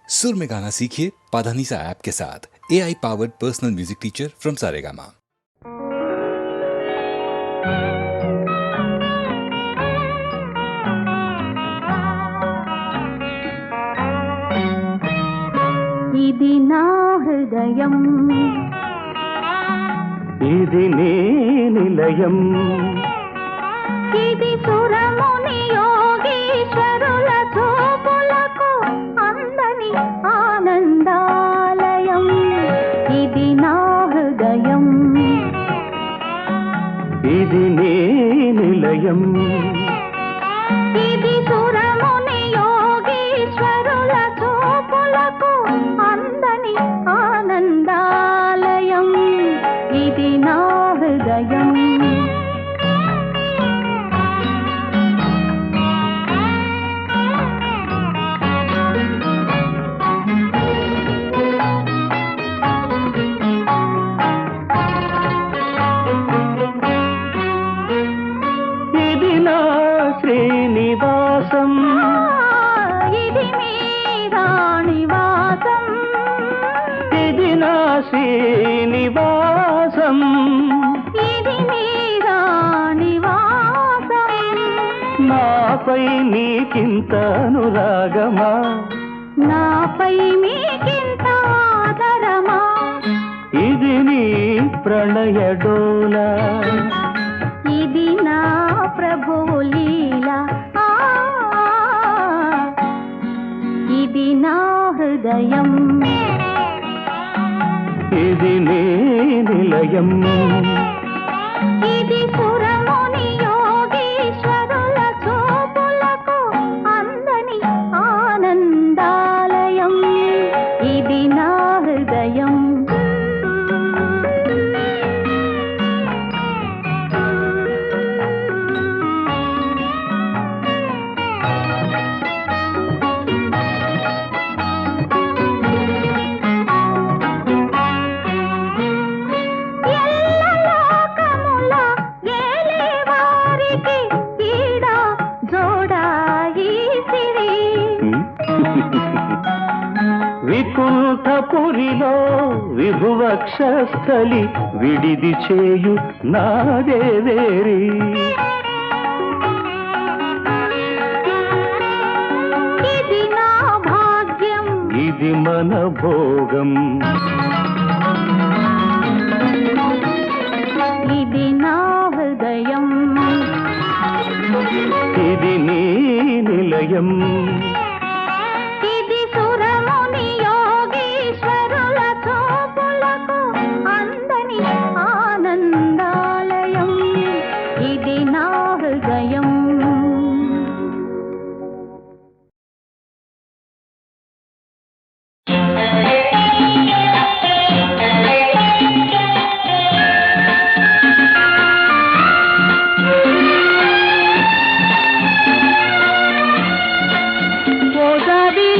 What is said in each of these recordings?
सुर में गाना सीखिए पाधानीसा ऐप के साथ। AI powered personal music teacher from Saregama. ఇది నా హృదయం, ఇది నీ నిలయం, ఇది సురముని యోగీశ్వరుల చూపులకు అందని ఆనందాలయం. ఇది నా హృదయం, ఇది నీ నిలయం, ఇది సురముని యోగీశ్వరుల చూపులకు అందని ఆనందాలయం. ఇది నా హృదయం. ఇది నా శ్రీనివాసం, ఇది మీ రాణివాసం, ఇది నా శ్రీనివాసం, ఇది మీ రాణివాసం. నాపై నీకింత అనురాగమా, నాపై మీకింత ఆదరమా, ఇది నీ ప్రణయడోలా, ఇది నా ప్రభువు లీల. ఇది నా హృదయం, ఇది నీ నిలయం, ఇది సురముని యోగీశ్వరుల చూపులకు అందని ఆనందాలయం. ఇది నా హృదయం. ఎల్లలోకముల ఏలేవారికి ఈడ జోడాయి సిరి. వికుంఠపురిలో విభువక్షస్థలి విడిది చేయు నాదేవేరి, ఇది నా భాగ్యం, ఇది మన భోగం, ఇది నా హృదయం, ఇది నీ నిలయం, ఇది సురముని యోగీశ్వరుల చూపులకు అందని ఆనందాలయం. ఇది నా హృదయం. గోదావరి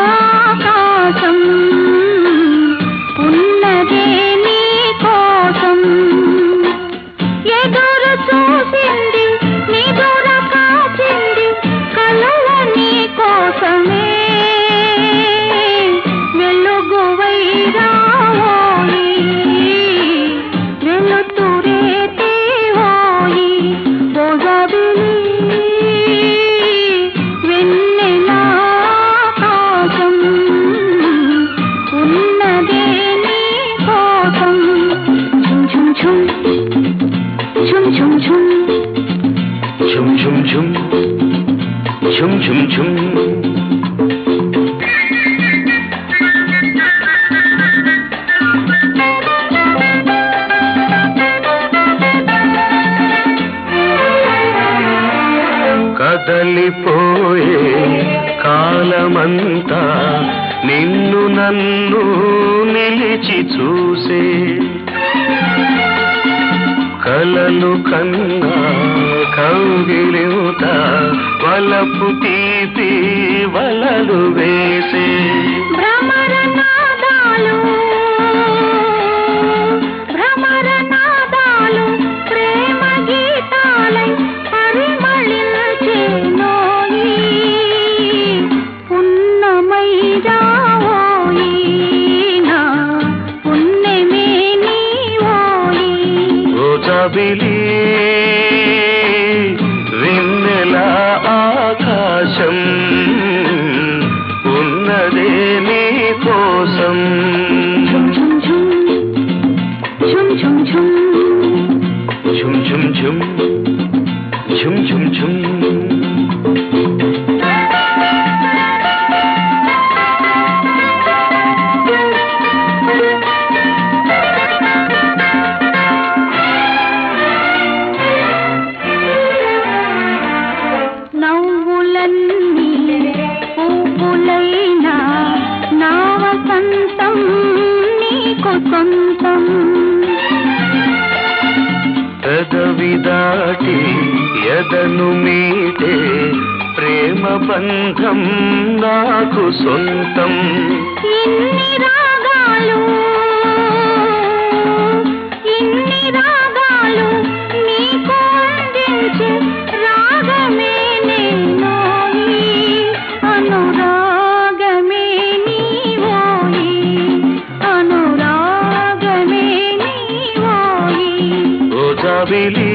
వెన్నెలాకాశం ఉన్నదే నీ కోసం, ఎదురు చూసింది నిదుర కాచింది కలల నీ కోసమే. వెలుగువై రావోయి, వెలుతురే తేవోయి. గోదావరి వెన్నెలాకాశం ఉన్నదే నీ కోసం. ఝుమ్ ఝుమ్ ఝుమ్ ఝుమ్ ఝుమ్ ఝుమ్ ఝుమ్ ఝుమ్ ఝుమ్ ఝుమ్ ఝుమ్. కదలిపోయే కాలమంతా నిన్ను నన్ను నిలిచి చూసే, కలలు కన్నా కౌగిలింత వలపు తీపి వలలు వేసే. భ్రమర నాదాలు, భ్రమర నాదాలు ప్రేమ గీతాలై పరిమళ ఝుమ్ ఝుమ్ ఝుమ్ నవ్వులన్నీ పువ్వులైనా నా వసంతం నీకు సొంతం పెదవి దాటి ఎదను మీటే ప్రేమ బంధం నాకు సొంతం ఇన్ని రాగాలు నీకు అందించే రాగమే నేనోయి అనురాగమే నీవోయి అనురాగమే నీవోయి ఓ జాబిలి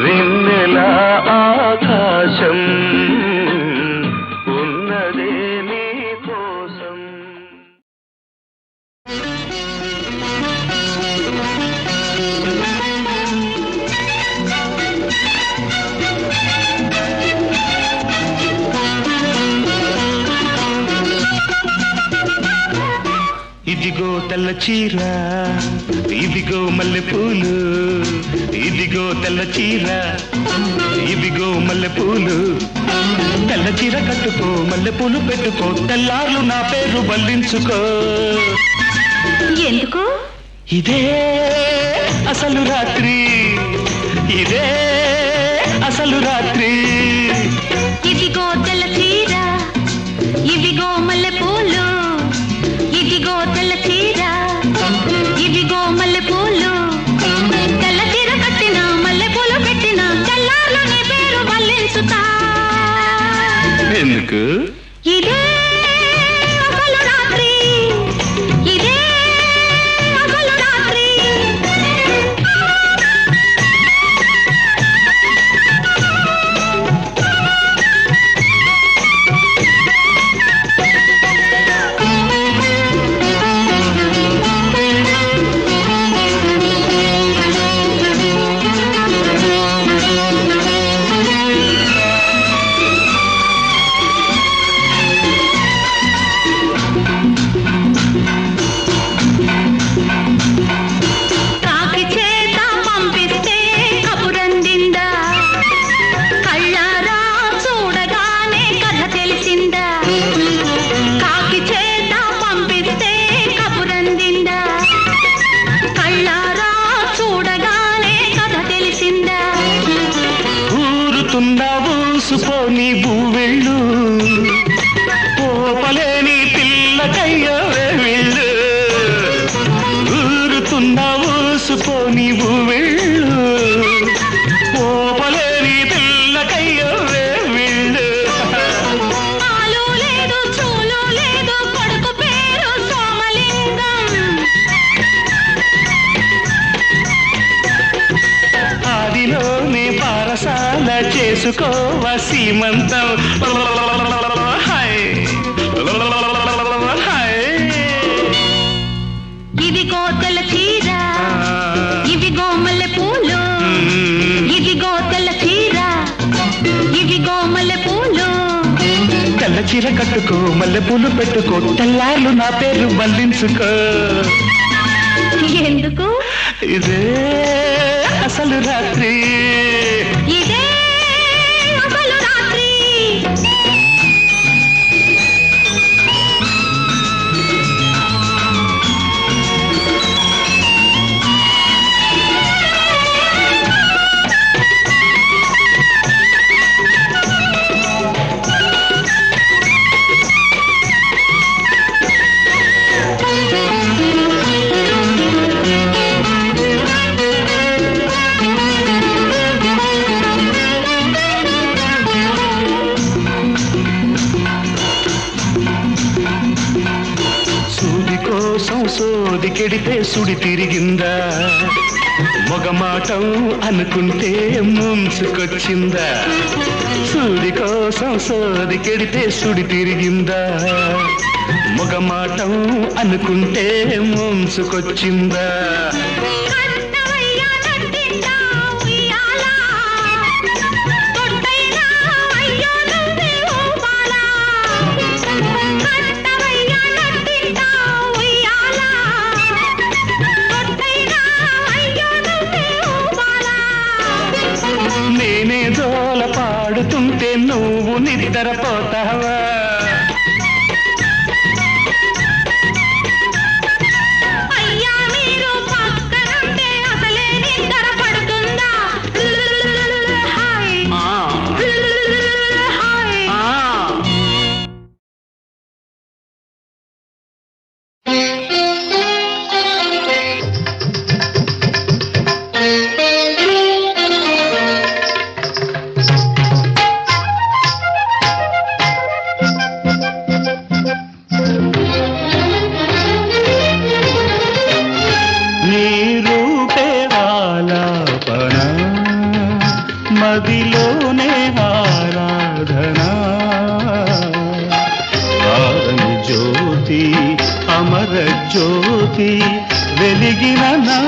వెన్నెల ఆకాశం ఉన్నదే నీ కోసం ఇదిగో తెల్ల చీర ఇదిగో మల్లెపూలు ఇదిగో తెల్ల చీర ఇదిగో మల్లెపూలు తెల్ల చీర కట్టుకో మల్లెపూలు పెట్టుకో తెల్లార్లు నా పేరు బల్లించుకో ఎందుకు ఇదే అసలు రాత్రి ఇదే అసలు రాత్రి ఇదిగో తెల్ల చీర ఇదిగో మల్లెపూలు ఇదిగో తెల్ల చీర ఇదిగో మల్లెపూలు తెల్ల చీర కట్టిన మల్లెపూలు పెట్టిన తెల్లార్లు నీ పేరు బల్లించుతా ఎందుకు ఇదే అసలు రాత్రి ఇదే అసలు రాత్రి కాకి చేత పంపిస్తే కబురందిందా కళ్ళారా చూడగానే కథ తెలిసిందా కాకి చేత పంపిస్తే కబురందిందా కళ్ళారా చూడగానే కథ తెలిసిందా ఊరుతున్న ఊసుపోని భూవెళ్ళు పోపలేని పిల్లకయ్యవే వెళ్ళు ఊరుతున్న ఊసుపోని భూవెళ్ళు పోపలేని పిల్లకయ్యవే వెళ్ళు ఆలు లేదు చూలు లేదు కొడుకు పేరు సోమలింగం ఆదిలోనే పారసాల చేసుకోవ సీమంతం హాయ్ హాయ్ ఇదిగో తెల్ల చీర ఇదిగో మల్లెపూలు ఇదిగో తెల్ల చీర ఇదిగో మల్లెపూలు తెల్ల చీర కట్టుకో మల్లెపూలు పెట్టుకో తెల్లార్లు నా పేరు బల్లించుకో ఎందుకు ఇదే అసలు రాత్రి ఇదే అసలు రాత్రి సోది కెడితే సుడి తిరిగిందా మొగమాటం అనుకుంటే ముంచుకొచ్చిందా సూది కోసం సోది కెడితే సుడి తిరిగిందా మొగమాటం అనుకుంటే ముంచుకొచ్చిందా కన్నవయ్య నట్టిందా ఉయ్యాల పెడుతుంటే నువ్వు నిద్రపోతావా? అయ్యా మీరు పక్కనుంటే అసలే నిద్ర పడుతుందా? Hi hi. నీ రూపే ఆలాపన, మదిలోనే ఆరాధన. ఆరని జ్యోతి అమర జ్యోతి వెలిగిన నా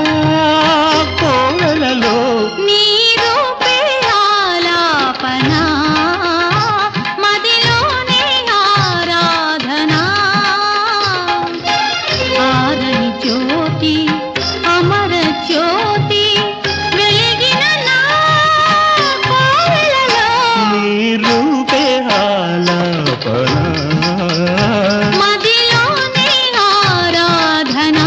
కోవెలలో. నీ రూపే ఆలాపన, మదిలోనే ఆరాధన. ఆరని జ్యోతి అమర జ్యోతి వెలిగిన నా కోవెలలో. నీ రూపే ఆలాపన, మదిలోనే ఆరాధన.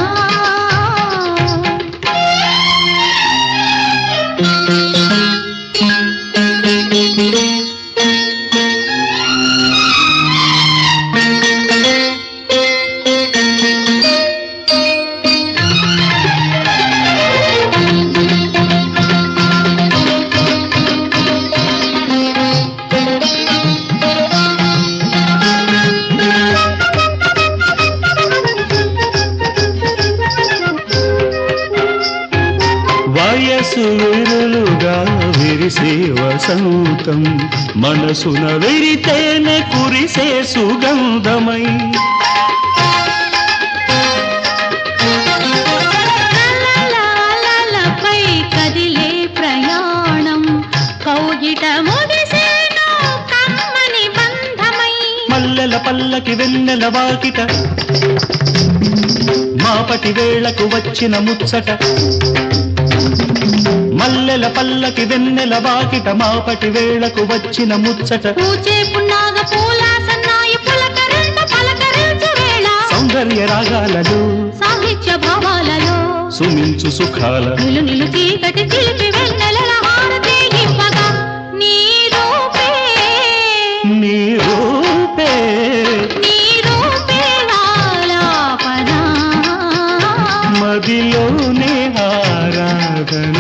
వయసు విరులుగా విరిసే వసంతం, మనసున విరితేనే కురిసే సుగంధమై. అలలపై కదిలే ప్రయాణం, కౌగిట ముగిసేను కమ్మని బంధమై. మల్లెల పల్లకి వెన్నెల వాకిట, మాపటి వేళకు వచ్చిన ముచ్చట. మల్లెల పల్లకి వెన్నెల వాకిట, మాపటి వేళకు వచ్చిన ముచ్చట. పూచే పున్నాగ పూల సన్నాయి పులకరింత పలకరించు వేళ. సౌందర్య రాగాలలో సాహిత్య భావాలలో సుమించు సుఖాల నిలు నిలు చీకటి చిలిపి వెన్నెల హారతి ఇవ్వగా. నీ రూపే నీ రూపే నీ రూపే ఆలాపన, మదిలోనే ఆరాధన.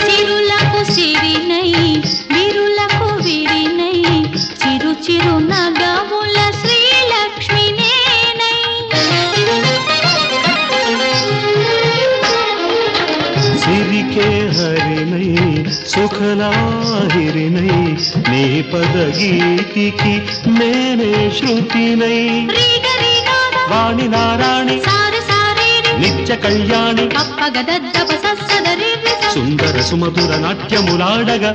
సిరులకు సిరినై విరులకు విరినై, చిరు చిరు నగముల శ్రీలక్ష్మి నేనై. సిరికే హరినై సుఖలాహిరినై, నీ పదగీతికి నేనే శృతినై. రీగ రీగాద వాణి నారాణి సారి సారీరి నిత్య కళ్యాణి, కప్పగదద్దప సస్సదరిరి స. సుందర సుమధుర నాట్యములాడగా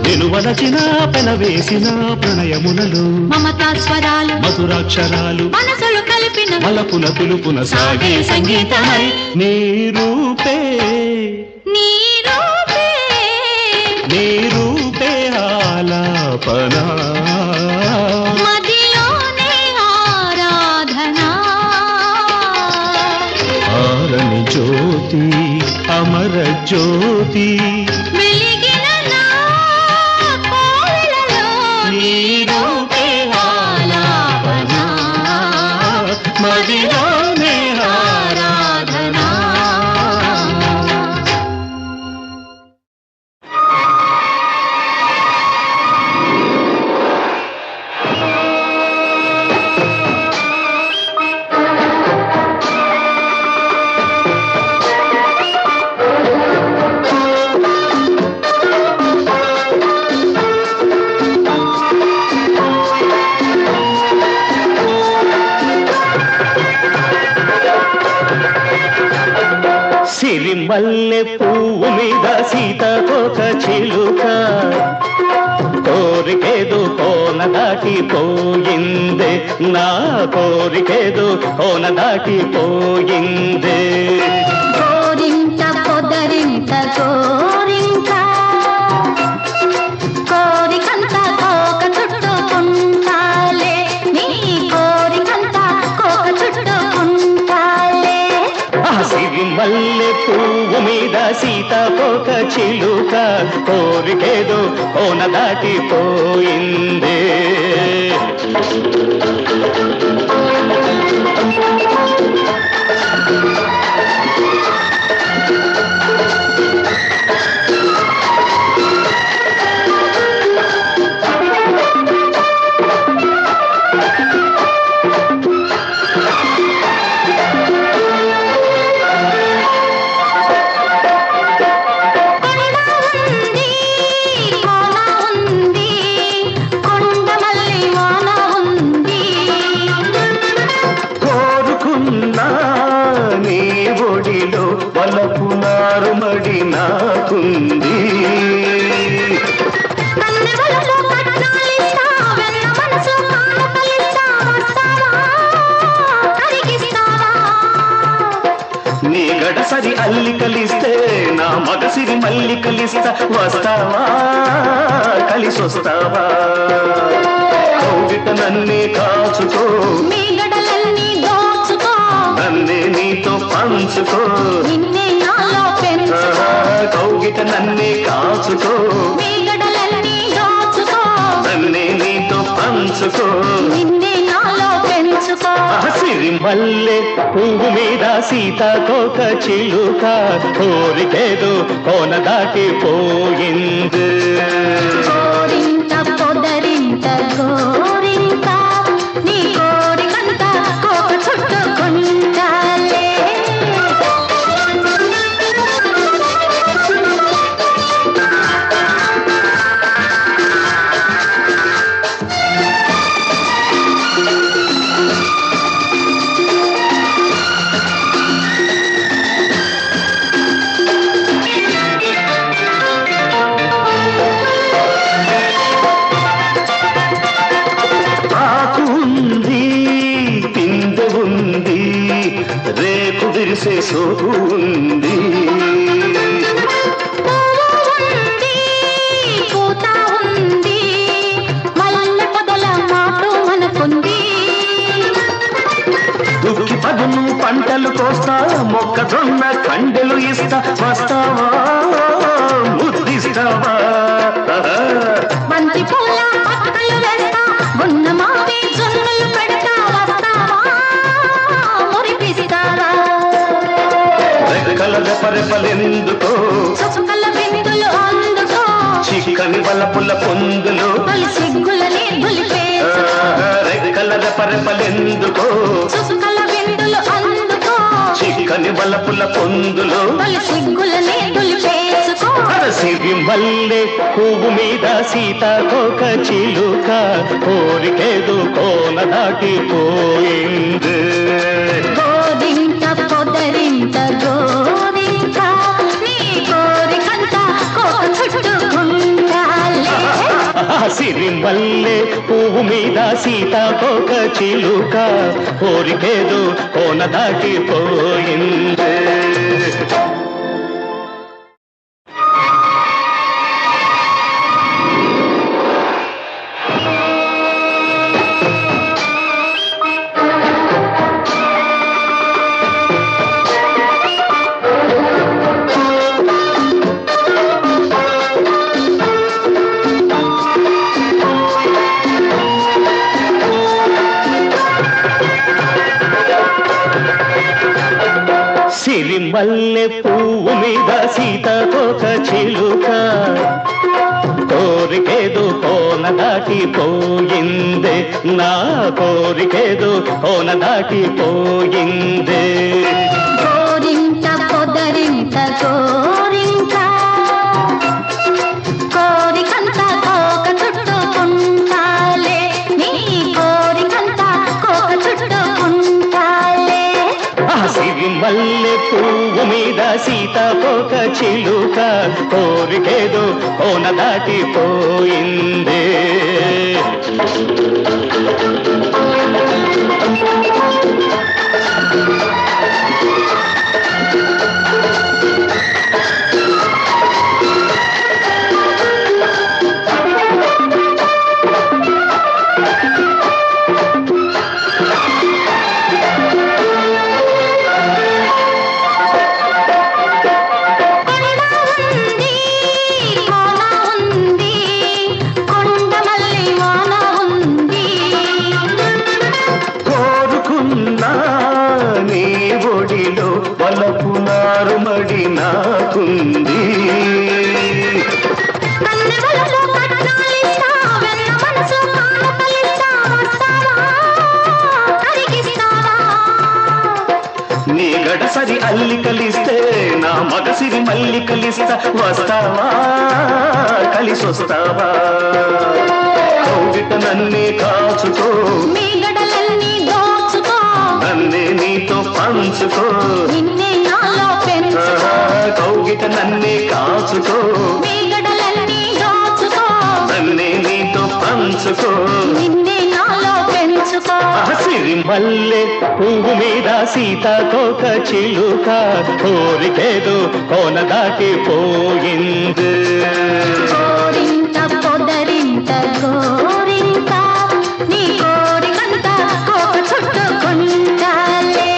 నిలువలచిన పెనవేసిన ప్రణయములలో మమతా స్వరాలు మధురాక్షరాలు మనసులు కలిపిన మలపుల పిలుపున సాగే సంగీతమై. నీ రూపే నీ రూపే నీ రూపే ఆలాపన, మదిలోనే ఆరాధన. ఆరని జ్యోతి అమర జ్యోతి వెలిగిన నా కోవెలలో. నీ రూపే ఆలాపన, మదిలోనే ఆరాధన. సీతాకోక చిలుక కోరికేదో కోన దాటిపోయిందే నా కోరికేదో కోన దాటిపోయిందే కోరింట పొదరింట కోరింక కోరికంత కోక చుట్టుకుంటాలే నీ కోరికంత కోక చుట్టుకుంటాలే సిరి మల్లె పువ్వు మీద సీతాకోక చిలుక కోరికేదో కోన దాటిపోయిందే వలపునారుమడి నాకుంది నీ గడసరి అల్లికలిస్తే నా మగసిరి మల్లికలిస్తా వస్తావా కలిసొస్తావా కౌగిట నన్నే కాచుకో మీ గడలన్నీ దోచుకో నన్నే నీతో పంచుకో నిన్నే నాలో పెంచుకో కౌగిట నన్నే కాచుకో మీ గడలన్నీ దోచుకో నన్నే నీతో పంచుకో నిన్నే నాలో పెంచుకో సిరి మల్లె పువ్వు మీద సీతాకోక చిలుక కోరికేదో కోన దాటిపోయింది కోరింట పొదరింట కోరింక నీ కోరికంత కోక చుట్టుకుంటాలే రేపు విరిసే సోకు ఉంది పూత ఉంది మల్లె పొదల మాటు మనకుంది దుక్కి పదును పంటలు కోస్తా మొక్కజొన్న కండెలు ఇస్తా వస్తావా ముద్దిస్తావా బంతి పూల పక్కలు వేస్తా గున్న మావి జొన్నలు పెడతా వస్తావా మురిపిస్తావా రెక్కల రెపరెపలెందుకో చుక్కల బిందులు అందుకో చిక్కని వలపుల పొందులు తొలి సిగ్గులని దులిపేసుకో రెక్కల రెపరెపలెందుకో చుక్కల బిందులు అందుకో చిక్కని వలపుల పొందులు తొలి సిగ్గులని దులిపేసుకో సిరి మల్లె పువ్వు మీద సీతాకోక చిలుక కోరికేదో కోన దాటిపోయింది గోరింట పొదరింట గోరింక నీ కోరికంత కోక చుట్టుకుంటాలే సిరి మల్లె పువ్వు మీద సీతాకోక చిలుక కోరికేదో కోన దాటిపోయింది సిరి మల్లె పువ్వు మీద సీతాకోక చిలుక కోరికేదో కోన దాటిపోయిందే నా కోరికేదో కోన దాటిపోయిందే కోరింట పొదరింట కోరింక కోరికంత కోక చుట్టుకుంటాలే నీ కోరికంత కోక చుట్టుకుంటాలే సిరి మల్లె పువ్వు మీద సీత సీతాకోక చిలుక కోరికేదో కోన దాటిపోయిందే. నీ గడసరి అల్లికలిస్తే నా మగసిరి మల్లికలిస్తా, వస్తావా కలిసొస్తావా? కౌగిట నన్నే కాచుకో, మీ గడలన్నీ దోచుకో, నన్నే నీతో పంచుకో, నిన్నే నాలో పెంచుకో. కౌగిట నన్నే కాచుకో, మీ గడలన్నీ దోచుకో, నన్నే నీతో పంచుకో, నిన్నే నాలో పెంచుకో. సిరి మల్లె పువ్వు మీద సీతాకోక చిలుక కోరికేదో కోన దాటిపోయింది. కోరింత పొదరింత గోరింత నీ కోరికంత కోక చుట్టుకుంటాలే.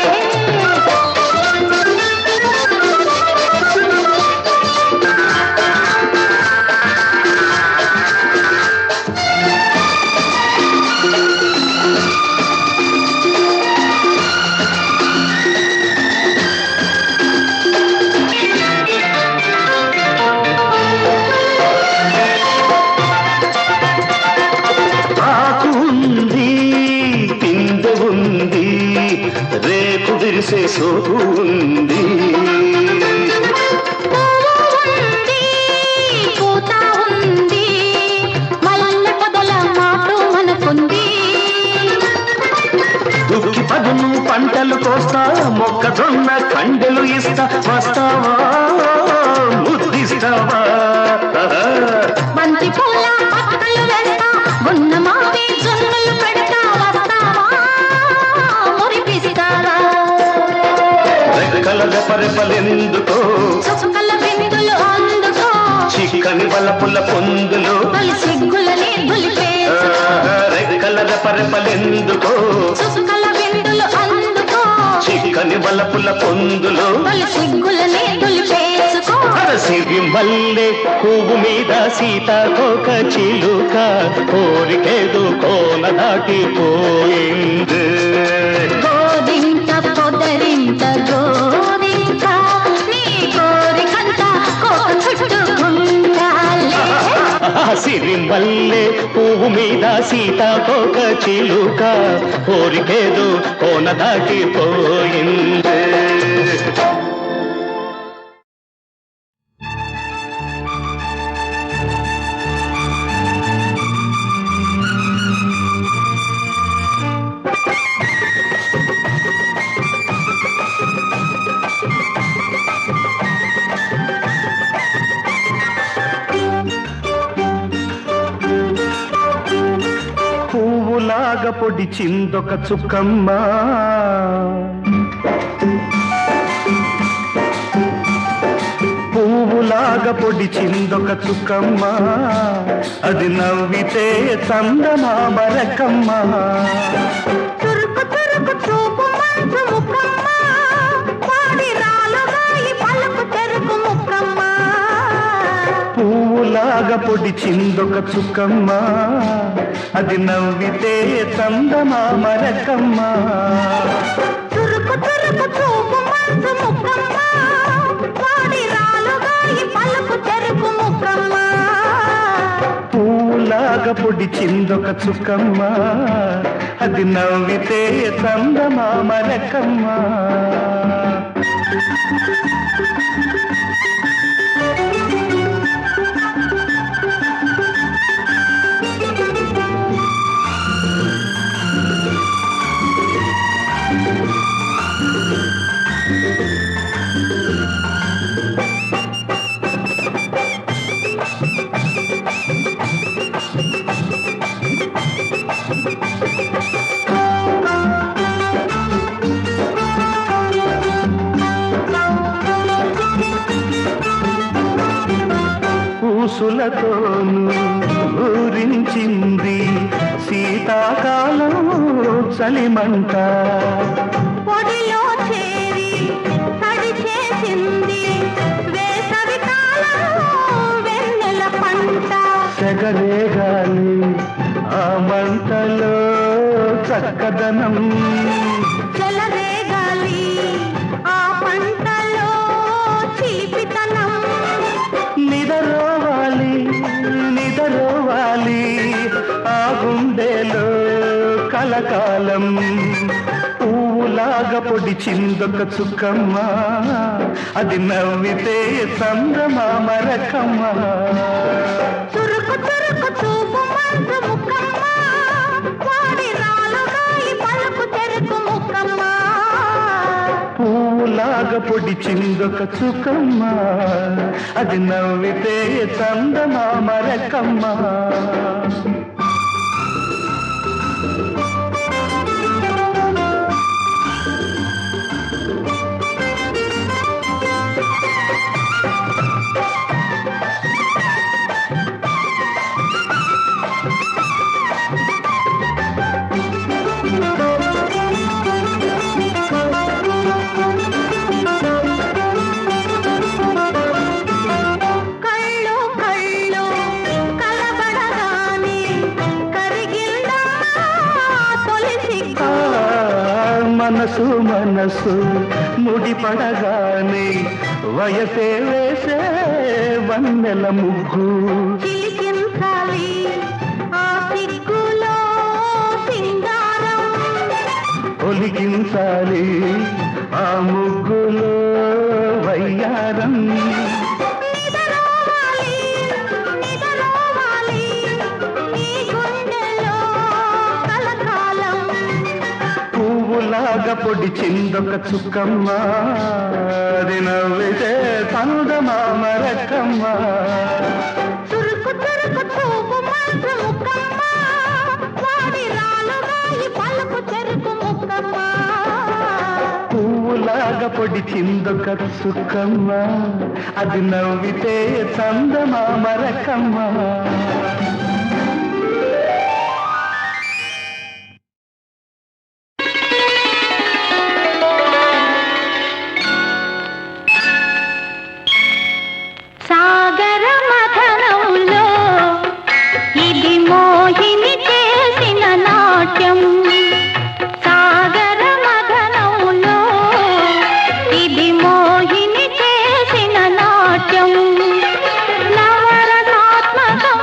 రేపు విరిసే సోకు ఉంది, పూత ఉంది, మల్లె పొదల మాటు మనకుంది. దుక్కి పదును పంటలు కోస్తా, మొక్కజొన్న కండెలు ఇస్తా, వస్తావా ముద్దిస్తావా? బంతి పూల పక్కలు వేస్తా, ఉన్న మావి జొన్నలు పెడతా, వస్తావా మురిపిస్తావా? రెక్కల రెపరెపలెందుకో, చుక్కల బిందులు అందుకో, చిక్కని వలపుల పొందులు, తొలి సిగ్గులని దులిపేసుకో. రెక్కల రెపరెపలెందుకో, చుక్కల బిందులు అందుకో, చిక్కని వలపుల పొందులు, తొలి సిగ్గులని దులిపేసుకో. సిరి మల్లె పువ్వు మీద సీతాకోక చిలుక కోరికేదో కోన దాటిపోయింది. గోరింట పొదరింట గోరింట నీ కోరికంత కోక చుట్టుకుంటాలే. సిరి మల్లె పువ్వు మీద సీతాకోక చిలుక కోరికేదో కోన దాటిపోయింది. పువ్వులాగా పొడిచిందొక చుక్కమ్మ, పువ్వులాగా పొడిచిందొక చుక్కమ్మ, అది నవ్వితే చందమామ రకమ్మ. తురుకు తురుకు చూపు మంచు ముక్కమ్మ, వాడి రాలుగాయి పలుకు తెరుకు ముక్కమ్మ. పువ్వులాగా పొడిచిందొక చుక్కమ్మ, అది నవ్వితే చందమామ రకమ్మ. తురుకు తురుకు చూపు మంచు ముక్కమ్మ, వాడి రాలుగాయి పలుకు తెరుకు ముక్కమ్మ. పువ్వులాగా పొడిచిందొక చుక్కమ్మ, అది నవ్వితే చందమామ రకమ్మ. ఊసులతోను ఊరించింది శీతాకాలం చలిమంట. పొడిలో చేరి తడి చేసింది వేసవి కాలం వెన్నెల పంట. సెగరేగాలి ఆ మంటలో చక్కదనం, చెలరేగాలి ఆ పంటలో చీపితనం. నిదరోవాలి నిదరోవాలి ఆ గుండెలో కలకాలం. పువ్వులాగా పొడిచిందొక చుక్కమ్మ, అది నవ్వితే చంద్రమామ రకమ్మ. చురుకు చురుకు చూపు మంచు ముక్కమ్మ, వాడి రాలుగాలి పలుకు చెరుకు ముక్కమ్మ. పువ్వులాగా పొడిచిందొక చుక్కమ్మ, అది నవ్వితే చందమామ రకమ్మ. కళ్ళు కళ్ళు కలబడగానే కరిగిందా తొలి సిగ్గు. మనసు మనసు ముడిపడగానే వయసే వేసే వన్నెల ముగ్గు. చిలికించాలి ఆ సిగ్గులో సింగారం. ఒలికించాలి ఆ ముగ్గులో వయ్యారం. నిదరోవాలి నిదరోవాలి నీ గుండెలో కలకాలం. పువ్వులాగా పొడిచిందొక చుక్కమ్మ, అది నవ్వితే చందమామ రకమ్మ. చురుకు చురుకు చూపు మంచు ముక్కమ్మ, వాడి రాలుగాలి పలుకు చెరుకు ముక్కమ్మ. పువ్వులాగా పొడిచిందొక చుక్కమ్మ, అది నవ్వితే చందమామ రకమ్మ. సాగర మథనంలో ఇది మోహిని చేసిన నాట్యం. సాగర మథనంలో ఇది మోహిని చేసిన నాట్యం. నవరసాత్మకం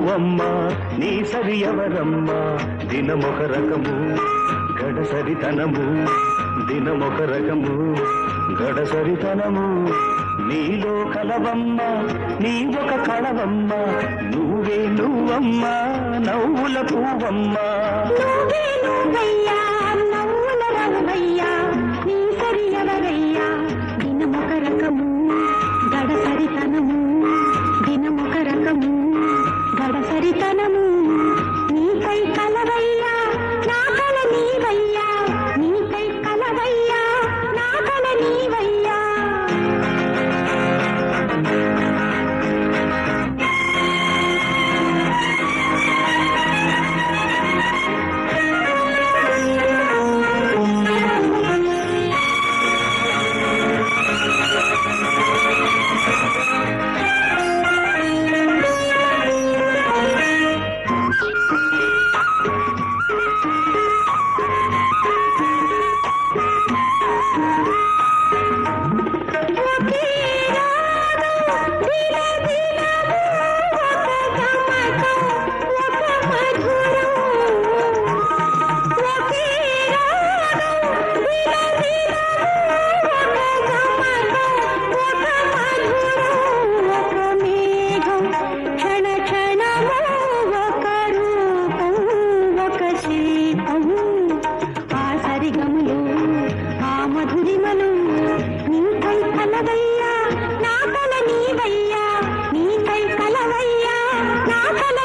నువ్వమ్మా నీ సరి ఎవరమ్మా దినమొక రకము గడసరితనము దినమొక రకము గడసరితనము నీలో కలవమ్మ నీ ఒక కళవమ్మ నువ్వే నువ్వమ్మా నవ్వుల పువ్వమ్మా నువ్వే నువ్వయ్యా నవ్వుల రవ్వయ్యా నీ సరి ఎవరయ్యా దినమొక రకము గడసరితనము దినమొక రకము గడసరితనము నీకై కలవయ్యా నా కల నీవయ్యా నీకై కలవయ్యా నా కల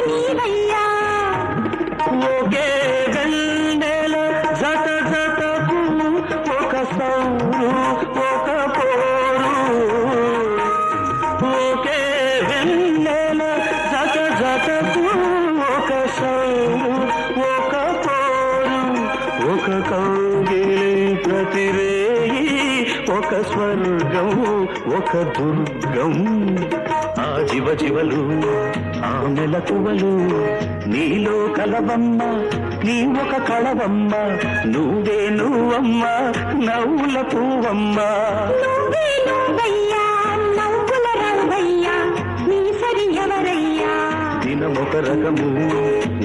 నీవయ్యా ఒకే గండెల జత జతకు ఒక సౌరు ఒక పోరు ఒకే వెన్నెల జత జతకు ఒక సౌరు ఒక పోరు ఒక కౌగిలి ప్రతిరేయి ఒక స్వర్గం ఒక దుర్గం ఆ జీవ జీవలు ఆ మెలకువలు నీలో కలవమ్మ నీ ఒక కళవమ్మ నువ్వే నువ్వమ్మ నవ్వుల పువ్వమ్మ నువ్వే నువ్వయ్యా నవ్వుల రవ్వయ్యా నీ సరి ఎవరయ్యా దినమొక రకము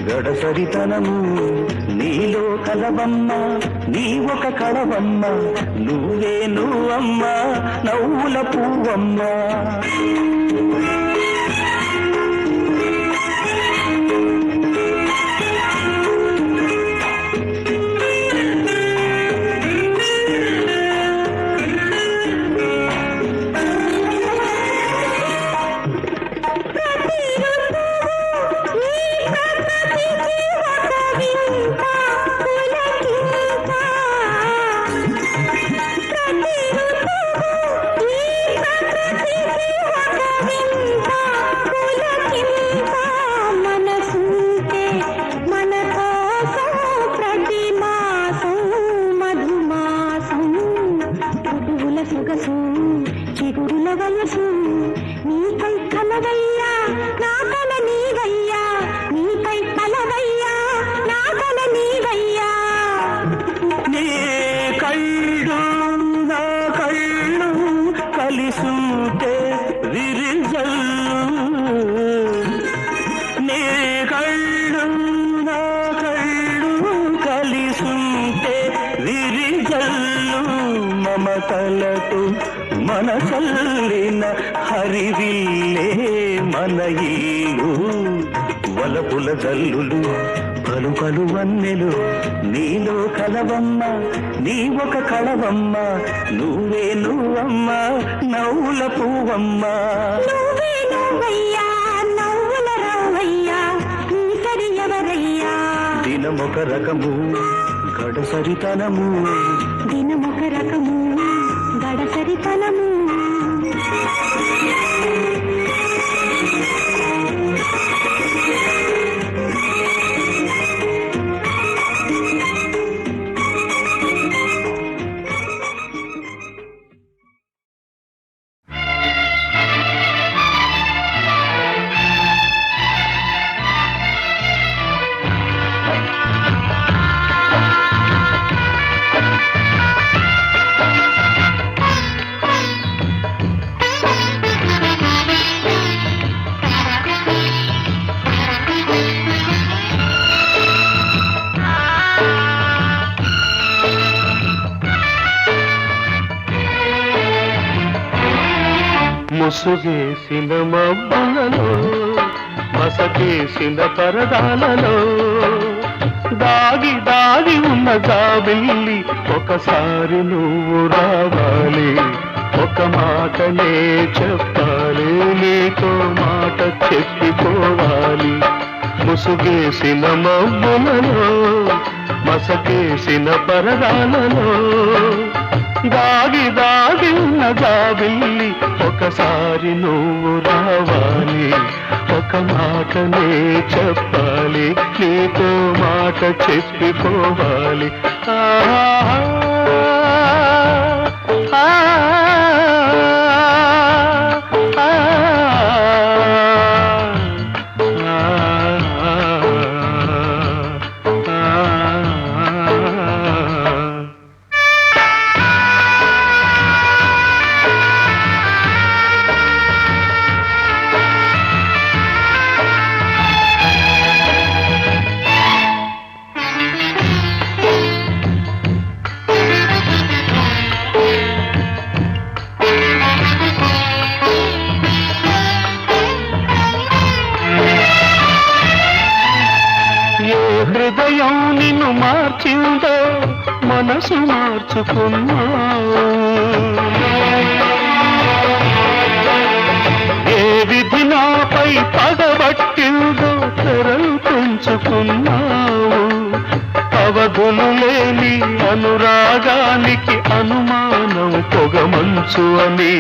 గడసరితనము నీలో కలవమ్మ నీ ఒక కళవమ్మ నువ్వే నువ్వమ్మ నవ్వుల పువ్వమ్మ చిగురుల వయసు నీకై కలవయ్యా నా కల నీవయ్యా నీకై కలవయ్యా నా కల నీవయ్యా నీ కళ్ళు నా కళ్ళు కలిసుంటే విరిజల్లు నీ కళ్ళు నా కళ్ళు కలిసుంటే విరిజల్లు మమతలతో మనసల్లిన హరివిల్లే మన ఇల్లు వలపుల జల్లులు పలు పలు వన్నెలు నీలో కలవమ్మ నీ ఒక కళవమ్మ నువ్వే నువ్వమ్మ నవ్వుల పువ్వమ్మ నువ్వే నువ్వయ్యా నవ్వుల రవ్వయ్యా నీ సరి ఎవరయ్యా దినమొక రకము గడసరితనము దినమొక రకము గడసరితనము ముసుగేసిన మబ్బులలో మసకేసిన పరదాలలో దాగి దాగి ఉన్న జాబిల్లి ఒకసారి నువ్వు రావాలి ఒక మాటనే చెప్పాలి నీతో మాట చెప్పిపోవాలి ముసుగేసిన మబ్బులలో మసకేసిన పరదాలలో దాగి దాగి ఉన్న జాబిల్లి ఒకసారి నువ్వు రావాలి ఒక మాటనే చెప్పాలి నీతో మాట చెప్పిపోవాలి హృదయం నిన్ను మార్చిందో మనసు మార్చుకున్నావు ఏ విధి నాపై పగబట్టిందో తెరలు పెంచుకున్నావు అవధులు లేని అనురాగానికి అనుమానం పొగమంచు అని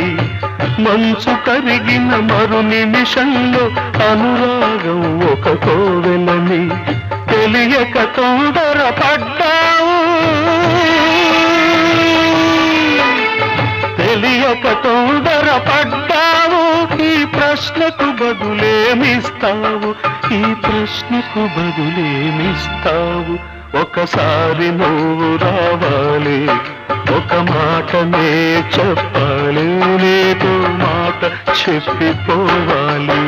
మంచు కరిగిన మరు నిమిషంలో అనురాగం ఒక కోవెలని తెలియక తొందరపడ్డావు తెలియక తొందరపడ్డావు ఈ ప్రశ్నకు బదులేమిస్తావు ఈ ప్రశ్నకు బదులేమిస్తావు ఒకసారి నువ్వు రావాలి ఒక మాటనే చెప్పాలి నీతో మాట చెప్పిపోవాలి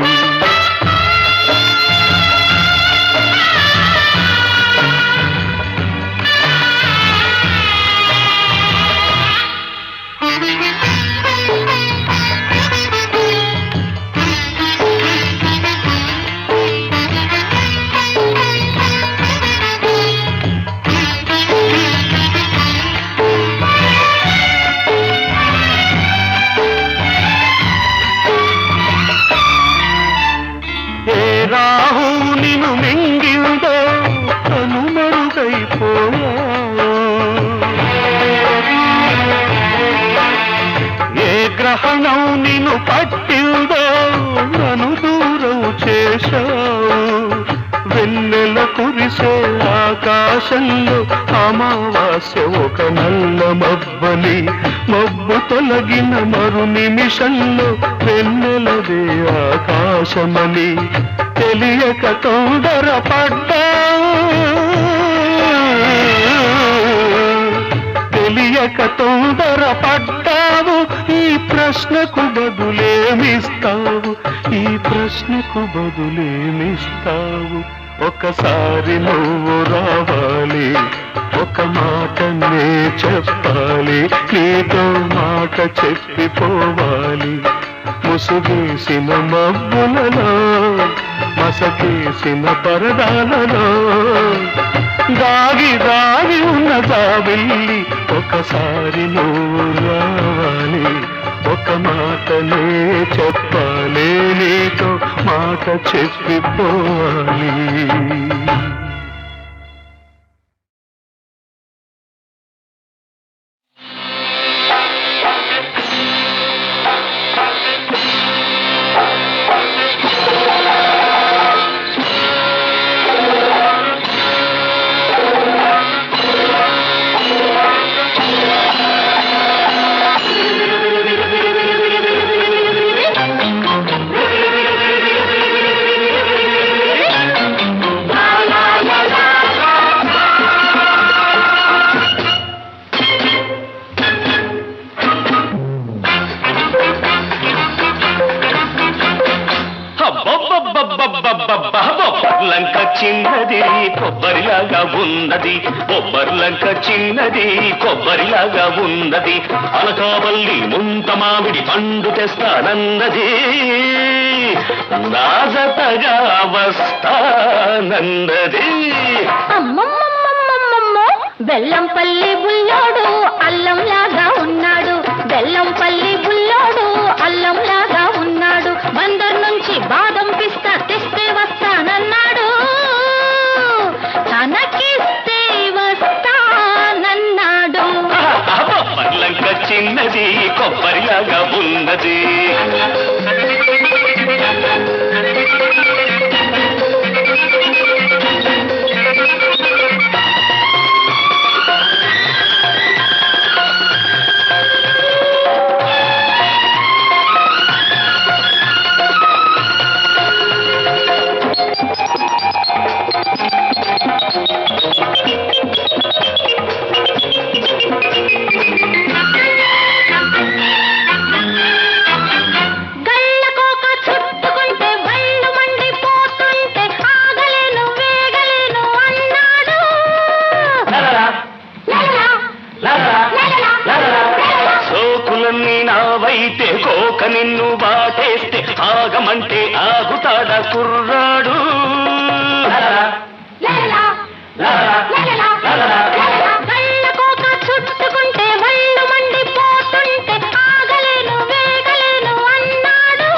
రాహు నిన్ను మింగిందో కనుమరుగైపోయా ఏ గ్రహణం నిన్ను పట్టిందో నన్ను దూరం చేశావు వెన్నెల కురిసే ఆకాశంలో అమావాస్య ఒక నల్ల మబ్బని మబ్బు తొలగిన మరు నిమిషంలో వెన్నెలదే ఆకాశమని తెలియక తొందరపడ్డావు తెలియక తొందరపడ్డావు ఈ ప్రశ్నకు బదులేమిస్తావు ఈ ప్రశ్నకు బదులేమిస్తావు ఒకసారి నువ్వు రావాలి ఒక మాటనే చెప్పాలి నీతో మాట చెప్పిపోవాలి ముసుగేసిన మబ్బులలో మసకేసిన పరదాలలో దాగి దాగి ఉన్న జాబిల్లి ఒకసారి నువ్వు రావాలి ఒక మాటనే చెప్పాలి నీతో మాట చెప్పిపోవాలి la la చిన్నది కొబ్బరిలాగా ఉన్నది, బొబ్బర్లంక చిన్నది కొబ్బరిలాగా ఉన్నది, అలకావల్లి ముంత మామిడి పండు తెస్తానన్నది, నాజతగా వస్తానన్నది. అమ్మమ్మమ్మమ్మమ్మమ్మో బెల్లంపల్లి బుల్లోడు అల్లంలాగా ఉన్నాడు, బెల్లంపల్లి బుల్లోడు అల్లంలాగా ఉన్నాడు, బందర్ నుంచి బాదం పిస్తా తెస్తే వస్తానన్నాడు, తనకిస్తే వస్తానన్నాడు. బొబ్బర్లంక చిన్నది కొబ్బరిలాగా ఉన్నది. నావైతే కోక నిన్ను బాటేస్తే ఆగమంటే ఆగుతాడా కుర్రాడు. చుట్టుకుంటే వళ్ళు మండిపోతుంటే ఆగలేను వేగలేను అన్నాడు.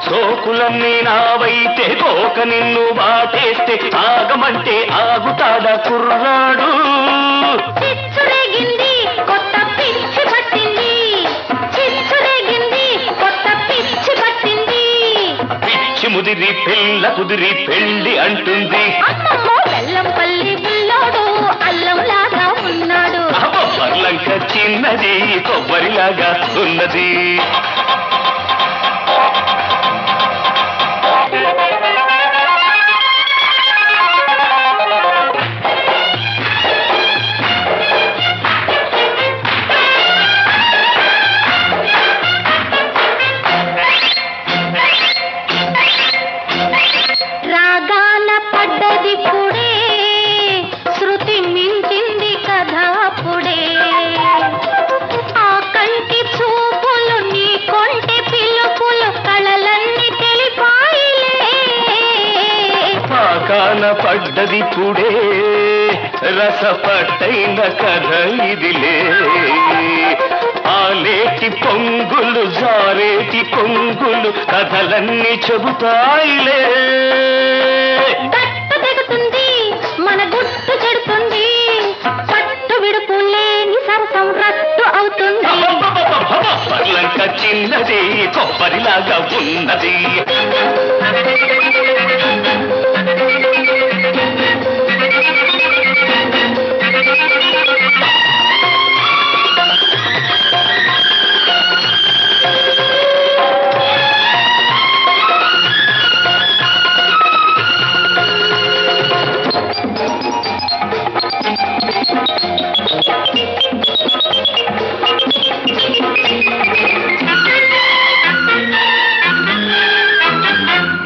సోకులన్నీ నావైతే కోక నిన్ను బాటేస్తే ఆగమంటే ఆగుతాడా కుర్రాడు. చిచ్చురేగింది కొత్త పిచ్చి పట్టింది, చిచ్చురేగింది కొత్త పిచ్చి పట్టింది, పిచ్చి ముదిరి పిల్ల కుదిరి పెళ్లి అంటుంది. అమ్మమ్మో బెల్లంపల్లి బుల్లోడు అల్లంలాగా ఉన్నాడు, బొబ్బర్లంక చిన్నది కొబ్బరిలాగా ఉన్నది. రాగాల పడ్డది పుడే శృతి మించింది కథాపుడే, ఆ కంటి చూపులు నీ కొంటె పిలుపులు కళలన్నీ తెలిపాయిలే. పాకాన పడ్డది పుడే రసపట్టైన కథ ఇదిలే, ఆలేటి పొంగులు జారేటి కొంగులు కథలన్నీ చెబుతాయిలే. గట్టు దిగుతుంది మన గుట్టు చెడుతుంది, పట్టు విడుపు లేని సరసం రట్టు అవుతుంది. బొబ్బర్లంక చిన్నది కొబ్బరిలాగా ఉన్నది.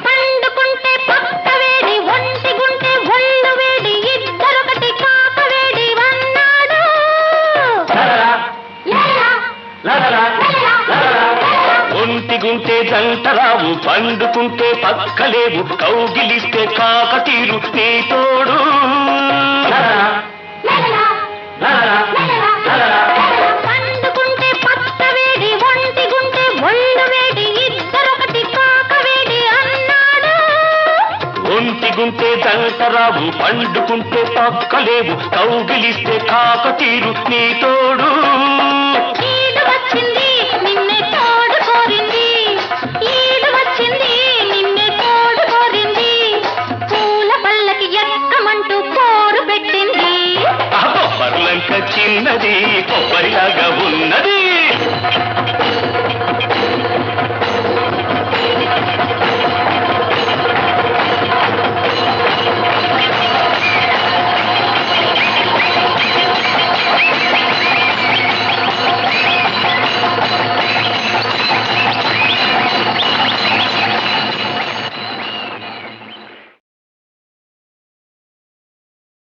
పండుకుంటే పక్క వేడి ఒంటి గుంటే ఒళ్ళు వేడి ఇద్దరొకటి కాక వేడి అన్నాడు. ఒంటిగుంటే జంటరావు పండుకుంటే పక్కలేవు కౌగిలిస్తే కాకతీరు నీ తోడు. పండుకుంటే పక్క వేడి ఒంటి గుంటే ఒళ్ళు వేడి ఇద్దరొకటి కాక వేడి అన్నాడు. ఒంటిగుంటే జంటరావు పండుకుంటే పక్కలేవు కౌగిలిస్తే కాకతీరు నీ తోడు. ఈడు వచ్చింది నిన్నే తోడు కోరింది, ఈడు వచ్చింది నిన్నే తోడు కోరింది, పూల పల్లకి ఎక్కమంటూ పోరు పెట్టింది. బొబ్బర్లంక చిన్నది కొబ్బరిలాగా ఉన్నది.